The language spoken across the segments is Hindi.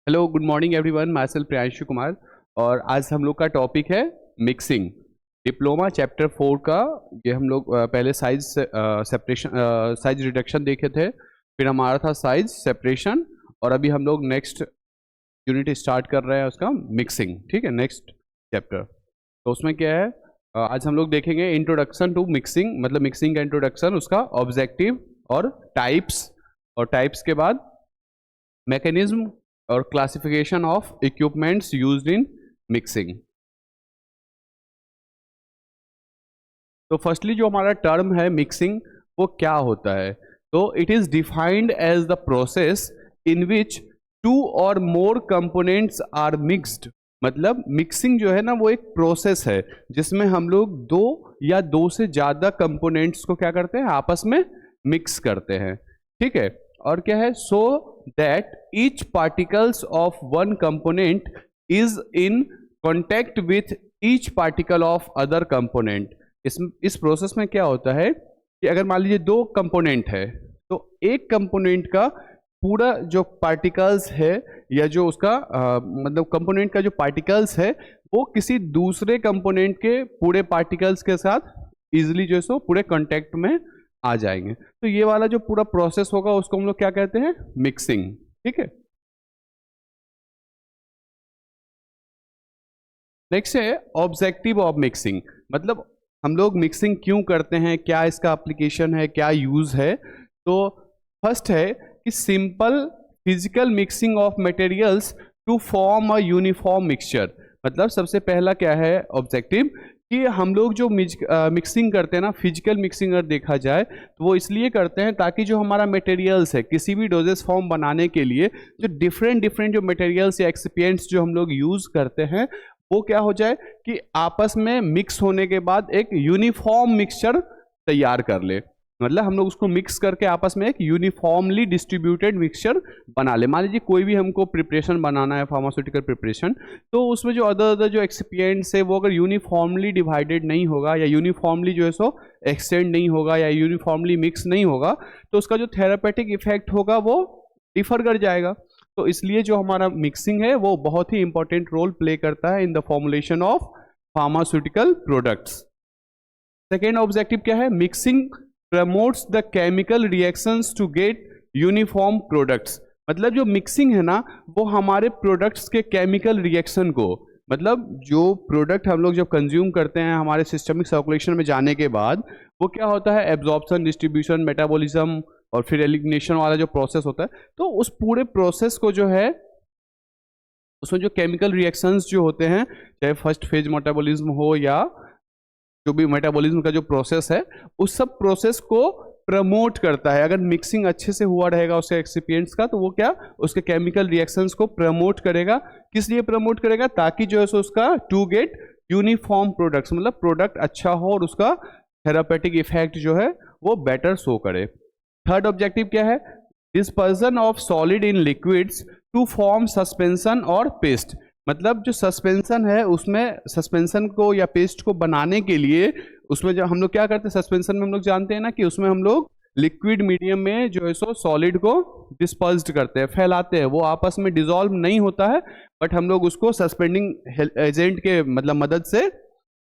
Hello good morning everyone, my self Priyanshu Kumar. और आज हम लोग का टॉपिक है मिक्सिंग डिप्लोमा चैप्टर 4 का। ये हम लोग पहले साइज सेपरेशन साइज रिडक्शन देखे थे, फिर हमारा था साइज सेपरेशन, और अभी हम लोग नेक्स्ट यूनिट स्टार्ट कर रहे हैं उसका मिक्सिंग। ठीक है, नेक्स्ट चैप्टर। तो उसमें क्या है, आज हम लोग देखेंगे इंट्रोडक्शन टू मिक्सिंग, मतलब मिक्सिंग का इंट्रोडक्शन, उसका ऑब्जेक्टिव और टाइप्स, और टाइप्स के बाद मैकेनिज्म और classification of equipments used in mixing. तो फर्स्टली जो हमारा टर्म है मिक्सिंग, वो क्या होता है? तो it is defined as the process in which 2 और मोर कंपोनेंट्स आर मिक्स्ड। मतलब मिक्सिंग जो है ना, वो एक प्रोसेस है जिसमें हम लोग 2 या 2 से ज़्यादा कंपोनेंट्स को क्या करते हैं, आपस में मिक्स करते हैं। ठीक है, और क्या है, so that each particles of one component is in contact with each particle of other component. इस प्रोसेस में क्या होता है कि अगर मान लीजिए 2 कंपोनेंट है, तो एक कंपोनेंट का पूरा जो पार्टिकल्स है, या जो उसका मतलब कंपोनेंट का जो पार्टिकल्स है, वो किसी दूसरे कंपोनेंट के पूरे पार्टिकल्स के साथ इजिली जो है सो पूरे कांटेक्ट में आ जाएंगे। तो ये वाला जो पूरा प्रोसेस होगा उसको हम लोग क्या कहते हैं, मिक्सिंग। ठीक है, नेक्स्ट है ऑब्जेक्टिव ऑफ मिक्सिंग। मतलब हम लोग मिक्सिंग क्यों करते हैं, क्या इसका एप्लीकेशन है, क्या यूज है। तो फर्स्ट है कि simple physical mixing of materials to form a uniform mixture. मतलब सबसे पहला क्या है ऑब्जेक्टिव, कि हम लोग जो मिक्सिंग करते हैं ना, फिजिकल मिक्सिंग अगर देखा जाए तो वो इसलिए करते हैं ताकि जो हमारा मटेरियल्स है किसी भी डोजेस फॉर्म बनाने के लिए, जो डिफरेंट जो मटेरियल्स या एक्सिपिएंट्स जो हम लोग यूज़ करते हैं, वो क्या हो जाए कि आपस में मिक्स होने के बाद एक यूनिफॉर्म मिक्सचर तैयार कर ले। मतलब हम लोग उसको मिक्स करके आपस में एक यूनिफॉर्मली डिस्ट्रीब्यूटेड मिक्सचर बना ले। मान लीजिए कोई भी हमको प्रिपरेशन बनाना है, फार्मास्यूटिकल प्रिपरेशन, तो उसमें जो अदर जो एक्सिपिएंट्स है वो अगर यूनिफॉर्मली डिवाइडेड नहीं होगा, या यूनिफॉर्मली जो है सो एक्सटेंड नहीं होगा, या यूनिफॉर्मली मिक्स नहीं होगा, तो उसका जो थेरापेटिक इफेक्ट होगा वो डिफर कर जाएगा। तो इसलिए जो हमारा मिक्सिंग है वो बहुत ही इंपॉर्टेंट रोल प्ले करता है in the formulation of pharmaceutical products. Second objective क्या है, mixing promotes the chemical reactions to get uniform products. मतलब जो मिक्सिंग है ना, वो हमारे प्रोडक्ट्स के केमिकल रिएक्शन को, मतलब जो प्रोडक्ट हम लोग जब कंज्यूम करते हैं हमारे सिस्टमिक सर्कुलेशन में जाने के बाद, वो क्या होता है, एब्जॉर्प्शन, डिस्ट्रीब्यूशन, मेटाबॉलिज्म, और फिर एलिमिनेशन वाला जो प्रोसेस होता है। तो उस पूरे प्रोसेस को जो है, उसमें जो केमिकल रिएक्शंस जो होते हैं, चाहे फर्स्ट फेज मेटाबॉलिज्म हो या जो भी मेटाबॉलिज्म का जो प्रोसेस है, उस सब प्रोसेस को प्रमोट करता है। अगर मिक्सिंग अच्छे से हुआ रहेगा उसके एक्सिपिएंट्स का, तो वो क्या, उसके केमिकल रिएक्शंस को प्रमोट करेगा। किस लिए प्रमोट करेगा, ताकि जो है सो उसका टू गेट यूनिफॉर्म प्रोडक्ट्स, मतलब प्रोडक्ट अच्छा हो और उसका थेरापेटिक इफेक्ट जो है वो बेटर शो करे। थर्ड ऑब्जेक्टिव क्या है, dispersion of solid in liquids to form suspension और पेस्ट। मतलब जो सस्पेंशन है, उसमें सस्पेंशन को या पेस्ट को बनाने के लिए, उसमें जो हम लोग क्या करते हैं, सस्पेंशन में हम लोग जानते हैं ना कि उसमें हम लोग लिक्विड मीडियम में जो है सो सॉलिड को डिस्पर्स्ड करते हैं, फैलाते हैं। वो आपस में डिसॉल्व नहीं होता है, बट हम लोग उसको सस्पेंडिंग एजेंट के मतलब मदद से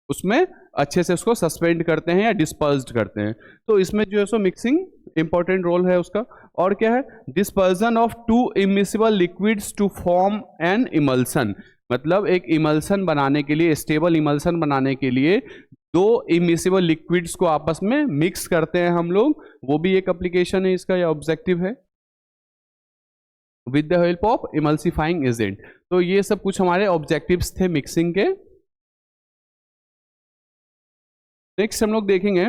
उसमें अच्छे से उसको सस्पेंड करते हैं या डिस्पर्स्ड करते हैं। तो इसमें जो है सो मिक्सिंग इंपॉर्टेंट रोल है उसका। और क्या है, dispersion of 2 immiscible liquids to form an emulsion. मतलब एक इमल्सन बनाने के लिए, स्टेबल इमल्सन बनाने के लिए 2 इमिसिबल लिक्विड्स को आपस में मिक्स करते हैं हम लोग, वो भी एक एप्लीकेशन है इसका या ऑब्जेक्टिव है, with the help of emulsifying agent. तो ये सब कुछ हमारे ऑब्जेक्टिव्स थे मिक्सिंग के। नेक्स्ट हम लोग देखेंगे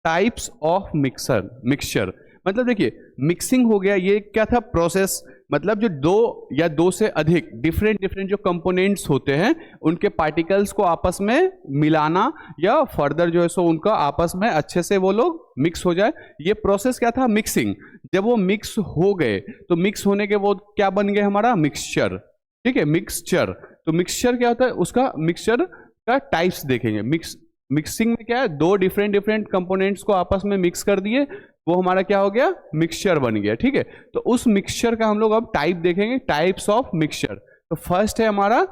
टाइप्स ऑफ मिक्सचर। मतलब देखिए, मिक्सिंग हो गया, ये क्या था, प्रोसेस। मतलब जो 2 या 2 से अधिक डिफरेंट जो कंपोनेंट्स होते हैं, उनके पार्टिकल्स को आपस में मिलाना, या फर्दर जो है सो उनका आपस में अच्छे से वो लोग मिक्स हो जाए, ये प्रोसेस क्या था, मिक्सिंग। जब वो मिक्स हो गए, तो मिक्स होने के वो क्या बन गए, हमारा मिक्सचर। ठीक है, मिक्सचर। तो मिक्सचर क्या होता है, उसका मिक्सचर का टाइप्स देखेंगे। मिक्सिंग में क्या है, 2 डिफरेंट कंपोनेंट्स को आपस में मिक्स कर दिए, वो हमारा क्या हो गया, मिक्सचर बन गया। ठीक है, तो उस मिक्सचर का हम लोग अब टाइप देखेंगे, टाइप्स ऑफ मिक्सचर। तो फर्स्ट है हमारा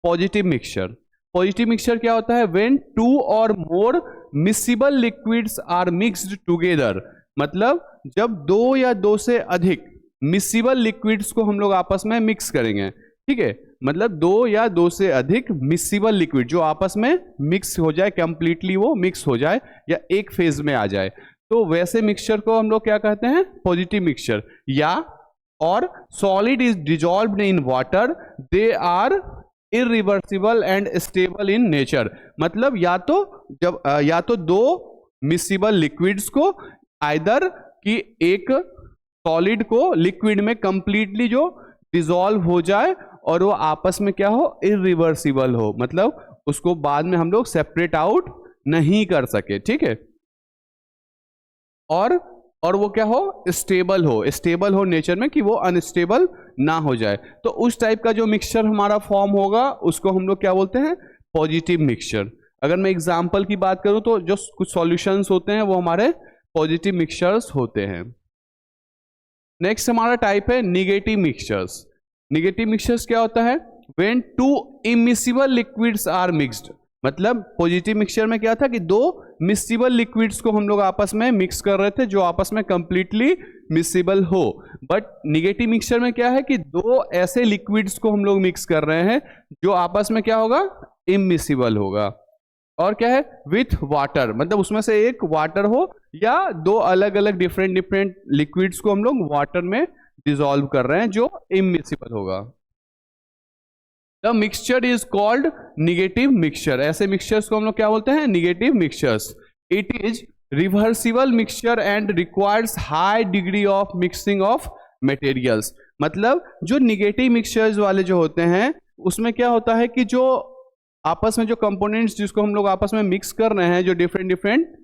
पॉजिटिव मिक्सचर। पॉजिटिव मिक्सचर क्या होता है, व्हेन टू और मोर मिक्सिबल लिक्विड्स आर मिक्स्ड टुगेदर, मतलब जब दो या दो से अधिक मिक्सिबल लिक्विड्स को हम लोग आपस में मिक्स करेंगे। ठीक है, मतलब दो या दो से अधिक मिक्सिबल लिक्विड जो आपस में मिक्स हो जाए, कंप्लीटली वो मिक्स हो जाए या एक फेज में आ जाए, तो वैसे मिक्सचर को हम लोग क्या कहते हैं, पॉजिटिव मिक्सचर। या और solid is dissolved in water, they are irreversible and stable in nature, मतलब या तो दो मिक्सिबल लिक्विड्स को आइदर कि एक सॉलिड को लिक्विड में कंप्लीटली जो डिसॉल्व हो जाए और वो आपस में क्या हो, इरिवर्सिबल हो, मतलब उसको बाद में हम लोग सेपरेट आउट नहीं कर सके। ठीक है, और वो क्या हो, स्टेबल हो नेचर में, कि वो अनस्टेबल ना हो जाए। तो उस टाइप का जो मिक्सचर हमारा फॉर्म होगा उसको हम लोग क्या बोलते हैं, पॉजिटिव मिक्सचर। अगर मैं एग्जांपल की बात करूं तो जो कुछ सॉल्यूशंस होते हैं वो हमारे पॉजिटिव मिक्सचर्स होते हैं। नेक्स्ट हमारा टाइप है निगेटिव मिक्सचर्स। निगेटिव मिक्सचर्स क्या होता है, when two immiscible liquids are mixed, मतलब पॉजिटिव मिक्सचर में क्या था कि दो मिक्सिबल लिक्विड्स को हम लोग आपस में मिक्स कर रहे थे जो आपस में कंप्लीटली मिक्सिबल हो। बट निगेटिव मिक्सचर में क्या है कि दो ऐसे लिक्विड्स को हम लोग मिक्स कर रहे हैं जो आपस में क्या होगा, इमिसिबल होगा। और क्या है, विथ वाटर, मतलब उसमें से एक वाटर हो या दो अलग अलग डिफरेंट लिक्विड्स को हम लोग वाटर में डिसॉल्व कर रहे हैं जो इमिसिबल होगा। The mixture is called negative mixture. ऐसे मिक्सचर्स को हम लोग क्या बोलते हैं, negative mixtures. It is reversible mixture and requires high degree of mixing of materials, मतलब जो निगेटिव मिक्सचर्स वाले जो होते हैं उसमें क्या होता है कि जो आपस में जो कंपोनेंट्स जिसको हम लोग आपस में मिक्स कर रहे हैं, जो डिफरेंट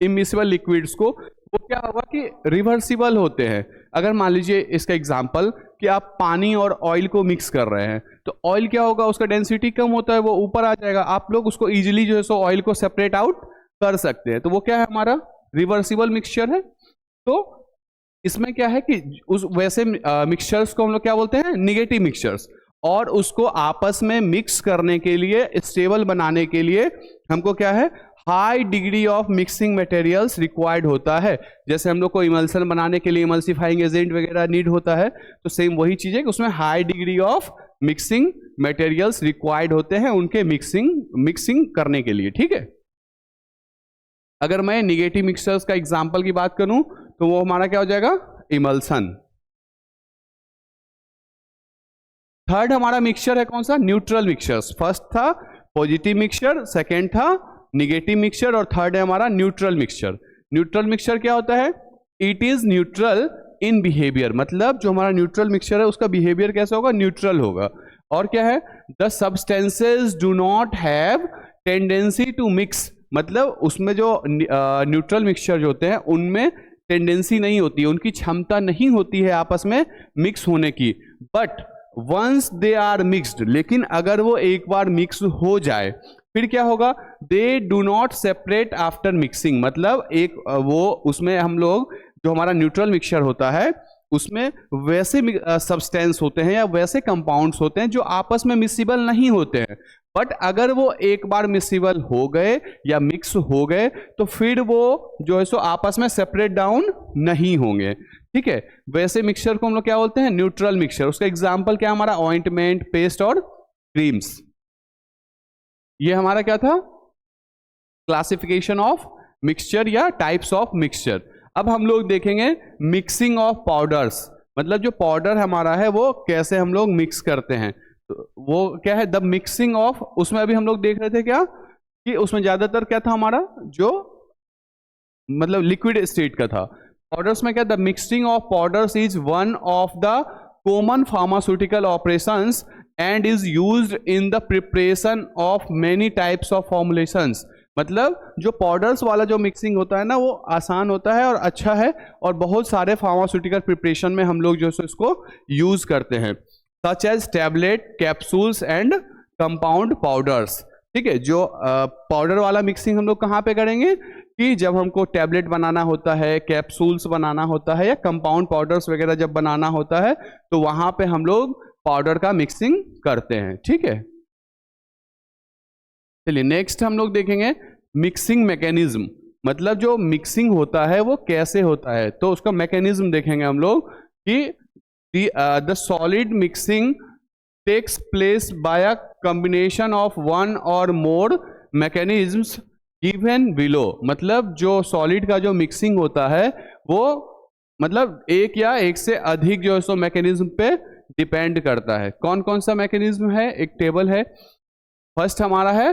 इमिसिबल लिक्विड्स को, वो क्या होगा कि रिवर्सिबल होते हैं। अगर मान लीजिए इसका एग्जांपल कि आप पानी और ऑयल को मिक्स कर रहे हैं, तो ऑयल क्या होगा, उसका डेंसिटी कम होता है, वो ऊपर आ जाएगा, आप लोग उसको इजीली जो है सो ऑयल को सेपरेट आउट कर सकते हैं, तो वो क्या है, हमारा रिवर्सिबल मिक्सचर है। तो इसमें क्या है कि उस वैसे मिक्सचर्स को हम लोग क्या बोलते हैं, निगेटिव मिक्सचर्स। और उसको आपस में मिक्स करने के लिए, स्टेबल बनाने के लिए हमको क्या है, high degree of mixing materials required होता है। जैसे हम लोग को इमल्सन बनाने के लिए इमल्सिफाइंग एजेंट वगैरह नीड होता है, तो सेम वही चीज है कि उसमें high degree of mixing materials required होते हैं उनके मिक्सिंग करने के लिए। ठीक है, अगर मैं निगेटिव मिक्सचर्स का एग्जांपल की बात करूं तो वो हमारा क्या हो जाएगा, इमल्सन। थर्ड हमारा मिक्सचर है कौन सा, न्यूट्रल मिक्सचर्स। फर्स्ट था पॉजिटिव मिक्सचर, सेकेंड था निगेटिव मिक्सचर और थर्ड है हमारा न्यूट्रल मिक्सचर। न्यूट्रल मिक्सचर क्या होता है, it is neutral in behaviour, मतलब जो हमारा न्यूट्रल मिक्सचर है उसका बिहेवियर कैसा होगा, न्यूट्रल होगा। और क्या है, the substances do not have tendency to mix, मतलब उसमें जो न्यूट्रल मिक्सचर जो होते हैं उनमें टेंडेंसी नहीं होती है, उनकी क्षमता नहीं होती है आपस में मिक्स होने की। But once they are mixed, लेकिन अगर वो एक बार मिक्स हो जाए फिर क्या होगा, they do not separate after mixing, मतलब एक वो उसमें हम लोग जो हमारा न्यूट्रल मिक्सचर होता है उसमें वैसे सब्सटेंस होते हैं या वैसे कंपाउंड्स होते हैं जो आपस में मिक्सिबल नहीं होते हैं। बट अगर वो एक बार मिक्सिबल हो गए या मिक्स हो गए तो फिर वो जो है सो आपस में सेपरेट डाउन नहीं होंगे। ठीक है, वैसे मिक्सचर को हम लोग क्या बोलते हैं, न्यूट्रल मिक्सचर। उसका एग्जांपल क्या हमारा, ऑइंटमेंट, पेस्ट और क्रीम्स। ये हमारा क्या था, क्लासिफिकेशन ऑफ मिक्सचर या टाइप्स ऑफ मिक्सचर। अब हम लोग देखेंगे मिक्सिंग ऑफ पाउडर्स, मतलब जो पाउडर हमारा है वो कैसे हम लोग मिक्स करते हैं, तो वो क्या है, द मिक्सिंग ऑफ। उसमें अभी हम लोग देख रहे थे क्या कि उसमें ज्यादातर क्या था हमारा, जो मतलब लिक्विड स्टेट का था। पाउडर्स में क्या, the mixing of powders is one of the common pharmaceutical operations and is used in the preparation of many types of formulations, मतलब जो पाउडर्स वाला जो मिक्सिंग होता है ना वो आसान होता है और अच्छा है, और बहुत सारे फार्मास्यूटिकल प्रिपरेशन में हम लोग जो है इसको यूज करते हैं, such as tablet, capsules and compound powders. ठीक है, जो पाउडर वाला मिक्सिंग हम लोग कहाँ पे करेंगे कि जब हमको टैबलेट बनाना होता है, कैप्सूल्स बनाना होता है, या कंपाउंड पाउडर्स वगैरह जब बनाना होता है, तो वहां पे हम लोग पाउडर का मिक्सिंग करते हैं। ठीक है, चलिए नेक्स्ट हम लोग देखेंगे मिक्सिंग मैकेनिज्म। मतलब जो मिक्सिंग होता है वो कैसे होता है, तो उसका मैकेनिज्म देखेंगे हम लोग कि the solid mixing takes place by a combination of one or more mechanisms given below. मतलब जो सॉलिड का जो मिक्सिंग होता है वो मतलब एक या एक से अधिक जो है सो मैकेनिज्म पे डिपेंड करता है। कौन कौन सा मैकेनिज्म है, एक टेबल है। फर्स्ट हमारा है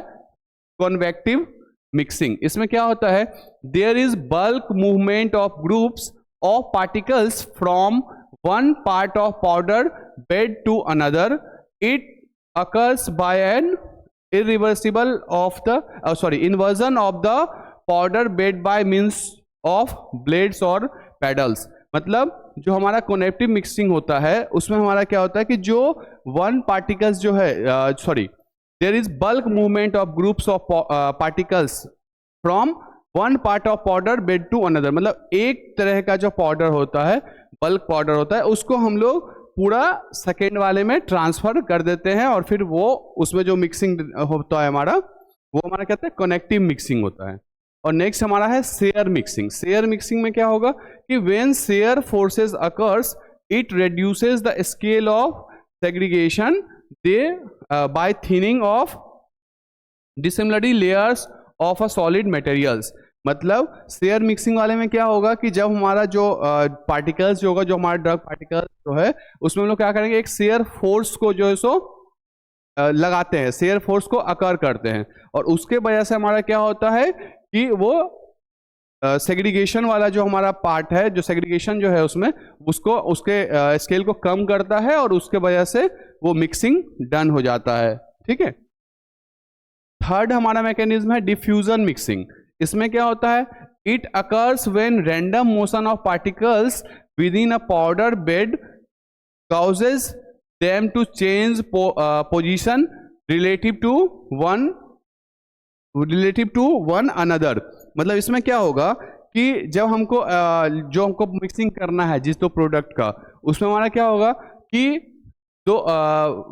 कॉन्वेक्टिव मिक्सिंग। इसमें क्या होता है, there is bulk movement of groups of particles from one part of powder bed to another. It occurs by an irreversible of the inversion of the powder bed by means of blades और pedals। मतलब जो हमारा कॉन्वेक्टिव मिक्सिंग होता है उसमें हमारा क्या होता है कि जो वन पार्टिकल्स जो है there is bulk movement of groups of particles from one part of powder bed to another. मतलब एक तरह का जो पाउडर होता है, बल्क पाउडर होता है, उसको हम लोग पूरा सेकेंड वाले में ट्रांसफर कर देते हैं और फिर वो उसमें जो मिक्सिंग होता है हमारा, वो हमारा कहते हैं कनेक्टिव मिक्सिंग होता है। और नेक्स्ट हमारा है शेयर मिक्सिंग। शेयर मिक्सिंग में क्या होगा कि when shear forces occurs it reduces the scale of segregation they by thinning of dissimilarly layers of a solid materials. मतलब शेयर मिक्सिंग वाले में क्या होगा कि जब हमारा जो पार्टिकल्स जो होगा, जो हमारा ड्रग पार्टिकल्स जो है, उसमें हम लोग क्या करेंगे, एक शेयर फोर्स को जो है सो लगाते हैं, शेयर फोर्स को अकर करते हैं, और उसके वजह से हमारा क्या होता है कि वो सेग्रीगेशन वाला जो हमारा पार्ट है, जो सेग्रीगेशन जो है उसमें उसको उसके स्केल को कम करता है और उसके वजह से वो मिक्सिंग डन हो जाता है। ठीक है, थर्ड हमारा मैकेनिज्म है डिफ्यूजन मिक्सिंग। इसमें क्या होता है, it occurs when random motion of particles with in a powder bed causes them to change position relative to one another। मतलब इसमें क्या होगा कि जब हमको जो हमको मिक्सिंग करना है जिस तो प्रोडक्ट का, उसमें हमारा क्या होगा कि तो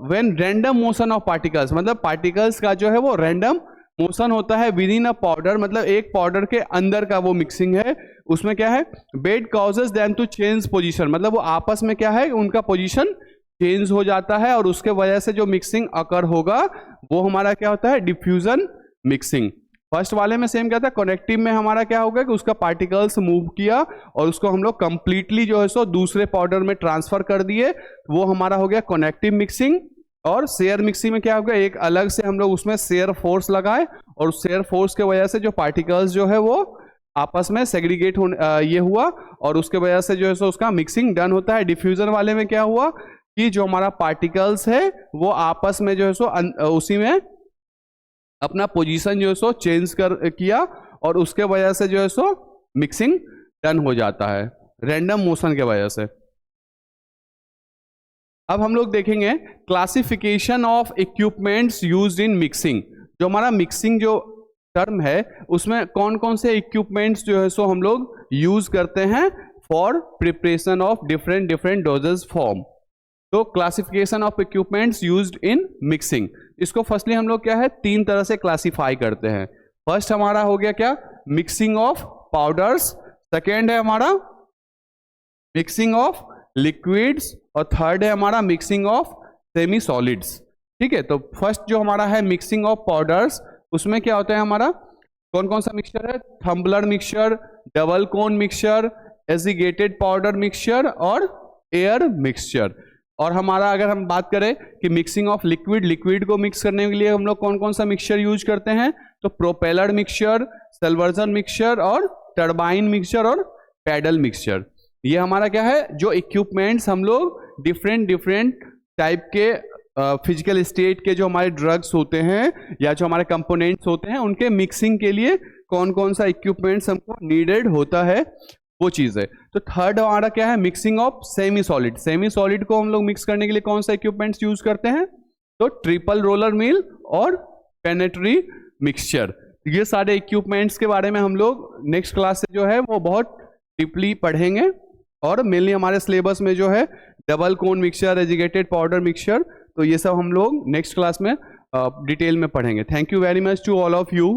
when random motion of particles, मतलब पार्टिकल्स का जो है वो रैंडम मोशन होता है विद इन अ पाउडर, मतलब एक पाउडर के अंदर का वो मिक्सिंग है। उसमें क्या है, bed causes them to change position, मतलब वो आपस में क्या है, उनका पोजीशन चेंज हो जाता है और उसके वजह से जो मिक्सिंग अकर होगा वो हमारा क्या होता है, डिफ्यूजन मिक्सिंग। फर्स्ट वाले में सेम क्या था, कनेक्टिव में हमारा क्या होगा कि उसका पार्टिकल्स मूव किया और उसको हम लोग कंप्लीटली जो है सो दूसरे पाउडर में ट्रांसफर कर दिए, वो हमारा हो गया कनेक्टिव मिक्सिंग। और शेयर मिक्सिंग में क्या होगा, एक अलग से हम लोग उसमें शेयर फोर्स लगाए और उस शेयर फोर्स के वजह से जो पार्टिकल्स जो है वो आपस में सेग्रीगेट ये हुआ और उसके वजह से जो है सो उसका मिक्सिंग डन होता है। डिफ्यूजन वाले में क्या हुआ कि जो हमारा पार्टिकल्स है वो आपस में जो है सो उसी में अपना पोजीशन जो है सो चेंज किया और उसके वजह से जो है सो मिक्सिंग डन हो जाता है रैंडम मोशन के वजह से। अब हम लोग देखेंगे classification of equipments used in mixing. जो हमारा मिक्सिंग जो टर्म है उसमें कौन कौन से इक्विपमेंट्स जो है सो हम लोग यूज करते हैं for preparation of different dosage form. तो classification of equipments used in mixing, इसको फर्स्टली हम लोग क्या है, तीन तरह से क्लासिफाई करते हैं। फर्स्ट हमारा हो गया क्या, मिक्सिंग ऑफ पाउडर्स, सेकेंड है हमारा मिक्सिंग ऑफ लिक्विड्स और थर्ड है हमारा मिक्सिंग ऑफ सेमी सॉलिड्स। ठीक है, तो फर्स्ट जो हमारा है मिक्सिंग ऑफ पाउडर्स, उसमें क्या होता है हमारा कौन कौन सा मिक्सचर है, थम्बलर मिक्सचर, डबल कोन मिक्सचर, एसिगेटेड पाउडर मिक्सचर और एयर मिक्सचर। और हमारा अगर हम बात करें कि मिक्सिंग ऑफ लिक्विड को मिक्स करने के लिए हम लोग कौन कौन सा मिक्सचर यूज करते हैं, तो प्रोपेलर मिक्सचर, सल्वर्जन मिक्सचर और टर्बाइन मिक्सचर और पैडल मिक्सचर। ये हमारा क्या है, जो इक्विपमेंट्स हम लोग डिफरेंट टाइप के फिजिकल स्टेट के जो हमारे ड्रग्स होते हैं या जो हमारे कंपोनेंट्स होते हैं उनके मिक्सिंग के लिए कौन कौन सा इक्विपमेंट्स हमको नीडेड होता है, वो चीज़ है। तो थर्ड हमारा क्या है, mixing of semi solid. Semi solid को हम लोग मिक्स करने के लिए कौन सा इक्विपमेंट्स यूज करते हैं, तो ट्रिपल रोलर मिल और पेनेट्री मिक्सचर। ये सारे इक्विपमेंट्स के बारे में हम लोग नेक्स्ट क्लास से जो है वो बहुत डीपली पढ़ेंगे, और मेनली हमारे सिलेबस में जो है डबल कोन मिक्सचर, एजिगेटेड पाउडर मिक्सचर, तो ये सब हम लोग नेक्स्ट क्लास में डिटेल में पढ़ेंगे। Thank you very much to all of you.